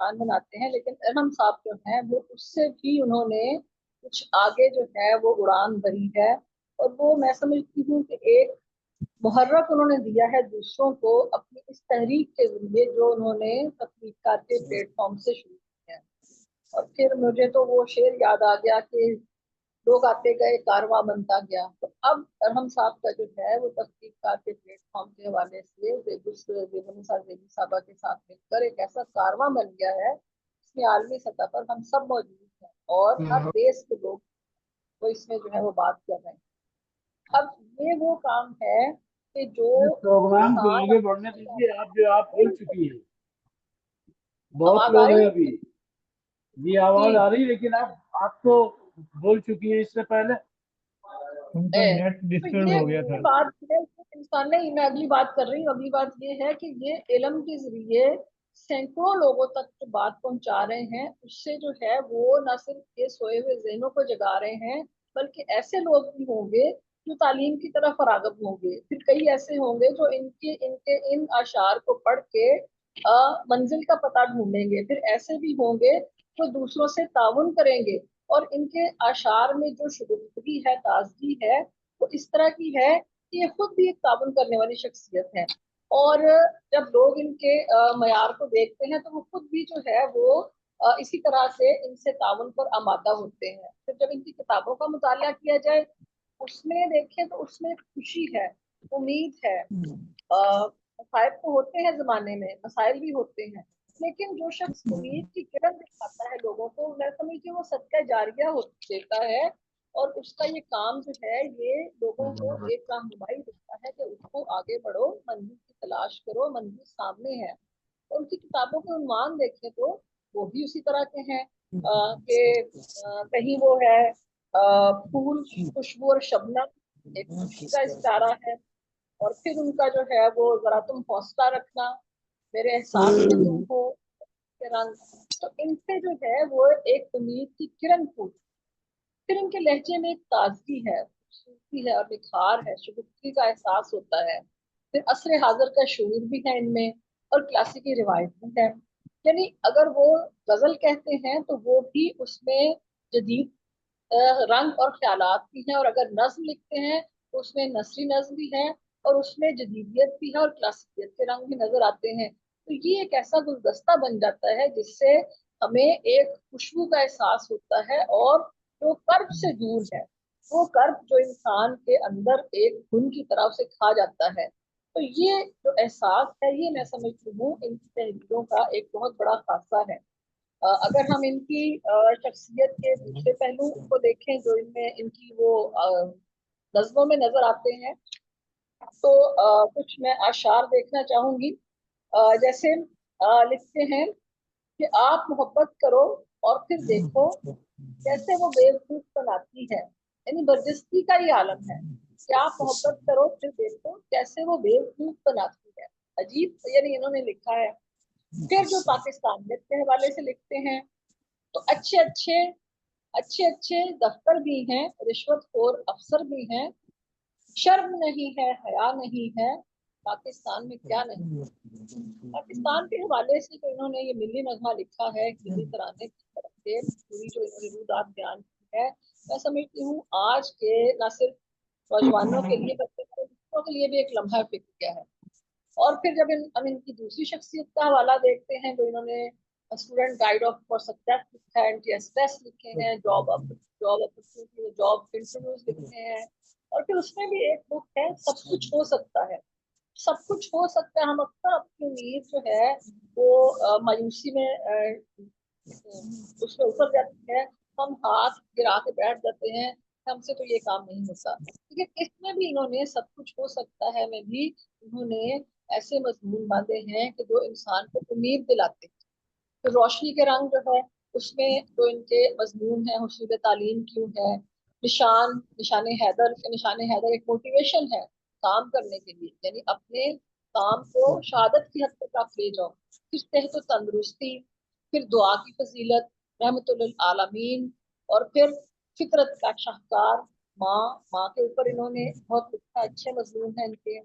इंसान बनाते हैं, लेकिन अरहम साहब जो हैं वो उससे भी उन्होंने कुछ आगे जो है वो उड़ान भरी है। और वो मैं समझती हूँ कि एक मुहर्रक उन्होंने दिया है दूसरों को अपनी इस तहरीक के जरिए जो उन्होंने तहकीकात के प्लेटफॉर्म से शुरू किया है। और फिर मुझे तो वो शेर याद आ गया कि लोग आते गए कारवां बनता गया। तो अब अरहम साहब का जो है वो तहकीकात के प्लेटफॉर्म के हवाले से बेगम जेबी साहबा के साथ मिलकर एक ऐसा कारवां बन गया है जिसमें आलमी सतह पर हम सब मौजूद हैं और हर देश के लोग वो इसमें जो है वो बात कर रहे हैं। अब ये वो काम है कि जो प्रोग्राम को इंसान आगे बढ़ने दीजिए। आप जो आप बोल चुकी हैं, बहुत आवाज आ लोग रही हैं है अभी। जी आवाज जी। आ रही, लेकिन आप तो बोल चुकी हैं इससे पहले। उनका नेट तो डिस्टर्ब हो गया ये था। बात है कि इंसान नहीं, मैं अगली बात कर रही हूँ। अगली बात ये है कि ये इल्म के जरिए सैकड़ों लोगों तक जो बात पहुंचा रहे हैं, उससे जो है वो न सिर्फ ये सोए हुए जहनों को जगा रहे हैं, बल्कि ऐसे लोग भी होंगे जो तालीम की तरफ रागब होंगे। फिर कई ऐसे होंगे जो इनके इनके इन अशार को पढ़ के मंजिल का पता ढूंढेंगे। फिर ऐसे भी होंगे जो दूसरों से ताउन करेंगे। और इनके आशार में जो शुगुफ्तगी है, ताजगी है, वो इस तरह की है कि ये खुद भी एक ताउन करने वाली शख्सियत है। और जब लोग इनके मयार को देखते हैं तो वो खुद भी जो है वो इसी तरह से इनसे ताउन पर आमादा होते हैं। फिर जब इनकी किताबों का मुताला किया जाए, उसमें देखें तो उसमें खुशी है, उम्मीद है। मसाइब तो होते हैं जमाने में, मसाइल भी होते हैं, लेकिन जो शख्स उम्मीद की किरण दिखाता है लोगों को, मैं समझती हूँ वो सदका जारिया हो देता है। और उसका ये काम जो है ये लोगों को एक राहनुमाई देता है कि उठो आगे बढ़ो, मंजिल की तलाश करो, मंजिल सामने है। और उनकी किताबों के उन्वान देखें तो वो भी उसी तरह के हैं कि कहीं वो है फूल, खुशबू और शबनम, एक खुशी का इशारा है। और फिर उनका जो है वो जरा तुम हौसला रखना, मेरे एहसास में तुम हो के रंग। तो इनसे जो है वो एक उम्मीद की किरण फूट। फिर इनके लहजे में एक ताजगी है, खूबसूरती है और निखार है, शुगुफ्ती का एहसास होता है। फिर असर हाजिर का शूर भी है इनमें, और क्लासिकी रिवायत भी है। यानी अगर वो गजल कहते हैं तो वो भी उसमें जदीद रंग और ख्यालात भी हैं। और अगर नज्म लिखते हैं तो उसमें नसरी नज्म भी है, और उसमें जदीदियत भी है और क्लासिकियत के रंग भी नजर आते हैं। तो ये एक ऐसा गुलदस्ता बन जाता है जिससे हमें एक खुशबू का एहसास होता है। और जो कर्ब से दूर है, वो कर्ब जो इंसान के अंदर एक घुन की तरफ से खा जाता है। तो ये जो एहसास है, ये मैं समझती हूँ इनकी तहरीरों का एक बहुत बड़ा खासा है। अगर हम इनकी शख्सियत के दूसरे पहलू को देखें जो इनमें इनकी वो नज्मों में नजर आते हैं, तो कुछ मैं आशार देखना चाहूंगी। जैसे लिखते हैं कि आप मोहब्बत करो और फिर देखो कैसे वो बेवकूफ बनाती है। यानी बर्जस्ती का ये आलम है कि आप मोहब्बत करो फिर देखो कैसे वो बेवकूफ बनाती है। अजीब यानी इन्होंने लिखा है। फिर जो पाकिस्तानियत के हवाले से लिखते हैं तो अच्छे अच्छे अच्छे अच्छे दफ्तर भी हैं, रिश्वतखोर अफसर भी हैं, शर्म नहीं है, हया नहीं है, पाकिस्तान में क्या नहीं। पाकिस्तान के हवाले से जो इन्होंने ये मिली नगमा लिखा है, मिली तराने की तरफ से पूरी जो इन्होंने रुदात बयान की है, मैं समझती हूँ आज के न सिर्फ नौजवानों के लिए बल्कि दूसरों के लिए भी एक लम्हा फिक्र किया है। और फिर जब हम इनकी दूसरी शख्सियत का हवाला देखते हैं जो इन्होंने student guide of for success लिखा है, एनटीएसएस लिखे हैं, जॉब अपॉर्चुनिटी, जॉब इंटरव्यूज लिखे हैं। और फिर उसमें भी एक बुक है सब कुछ हो सकता है। सब कुछ हो सकता है। हम अक्सर अपनी उम्मीद जो है वो मायूसी में उसमें उतर जाती है। हम हाथ गिरा के बैठ जाते हैं, हमसे तो ये काम नहीं होता। लेकिन इसमें भी इन्होंने सब कुछ हो सकता है में भी इन्होंने ऐसे मजमून बांधे हैं कि जो इंसान को उम्मीद दिलाते हैं। तो रोशनी के रंग जो है उसमें जो इनके मजमून है, हुस्न तालीम क्यों है, निशान हैदर एक मोटिवेशन है काम करने के लिए। यानी अपने काम को शहादत की हद तक आप ले जाओ। फिर सेहत तो तंदुरुस्ती, फिर दुआ की फजीलत, रहमतुल आलमीन, और फिर फितरत का शाहकार, माँ। माँ के ऊपर इन्होंने बहुत लिखा, अच्छे मजमून है इनके।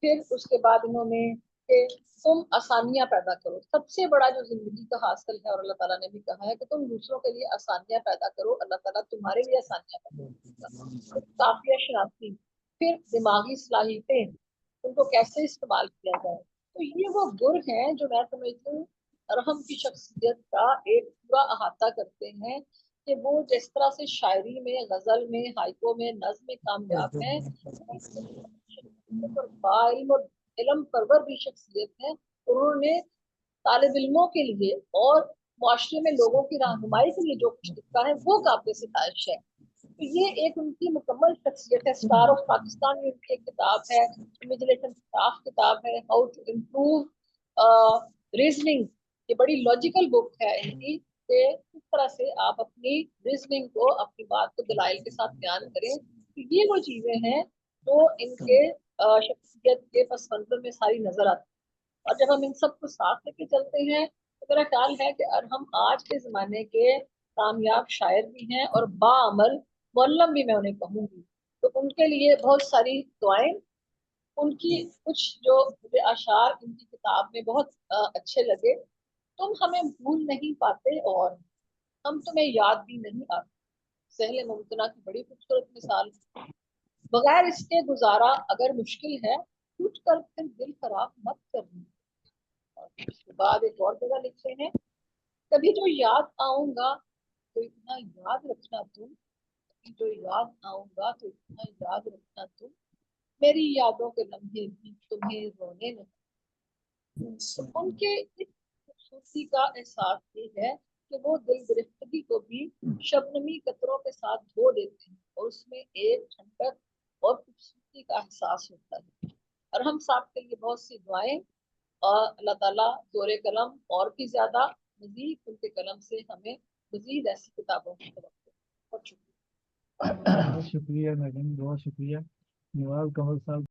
फिर उसके बाद इन्होंने कि तुम आसानियां पैदा करो। सबसे बड़ा जो जिंदगी का हासिल है, और अल्लाह ताला ने भी कहा है कि तुम दूसरों के लिए आसानियां पैदा करो, अल्लाह ताला तुम्हारे लिए आसानियां पैदा करेगा। काफिया शनाख्ती, फिर दिमागी सलाहियतें, उनको कैसे इस्तेमाल किया जाए। तो ये वो गुर हैं जो मैं समझती हूँ अरहम की शख्सियत का एक पूरा अहाता करते हैं, कि वो जिस तरह से शायरी में, गजल में, हाइको में, नज्म में कामयाब हैं, बाइल्म और इल्म परवर भी शख्सियत है। उन्होंने तालिब इल्मों के लिए और मुआशरे में लोगों की रहनुमाई के लिए जो कुछ लिखा है वो काबिल सितारिश है। तो ये एक उनकी मुकम्मल शख्सियत है। स्टार ऑफ पाकिस्तान में उनकी एक किताब है, इमेजिनेशन स्टाफ किताब है, हाउ टू इम्प्रूव रीजनिंग। ये बड़ी लॉजिकल बुक है इनकी, कि किस तरह से आप अपनी रीजनिंग को, अपनी बात को दलाइल के साथ बयान करें। तो ये वो चीजें हैं जो इनके शख्सियत के पस मंजर में सारी नजर आती है। और जब हम इन सब को साथ लेके चलते हैं तो मेरा ख्याल है कि हम आज के जमाने के कामयाब शायर भी हैं और बाअमल मौल्लम भी मैं उन्हें कहूंगी। तो उनके लिए बहुत सारी दुआएं। उनकी कुछ जो मुझे अशार उनकी किताब में बहुत अच्छे लगे। तुम हमें भूल नहीं पाते और हम तुम्हें याद भी नहीं आते, सहले मुमतना की बड़ी खूबसूरत मिसाल। बगैर इसके गुजारा अगर मुश्किल है, टूट कर फिर दिल खराब मत करनी। और उसके बाद एक और जगह लिखते हैं, कभी जो याद आऊंगा तो इतना याद रखना तुम, कभी जो याद आऊंगा तो इतना याद रखना तुम, मेरी यादों के लम्हे भी तुम्हें रोने न। तो उनके इस खूबसूरती का एहसास ये है कि वो दिल गिरफ्तगी को भी शबनमी कतरों के साथ धो देते हैं, और उसमें एक ठंडक और खूबसूरती का एहसास होता है। और हम साहब के लिए बहुत सी दुआएं, और अल्लाह ताला जोरे कलम और भी ज्यादा मजीद उनके कलम से हमें मजीद ऐसी किताबों की तवक्को। बहुत शुक्रिया। बहुत शुक्रिया मैडम, बहुत शुक्रिया। नवाज कमल साहब।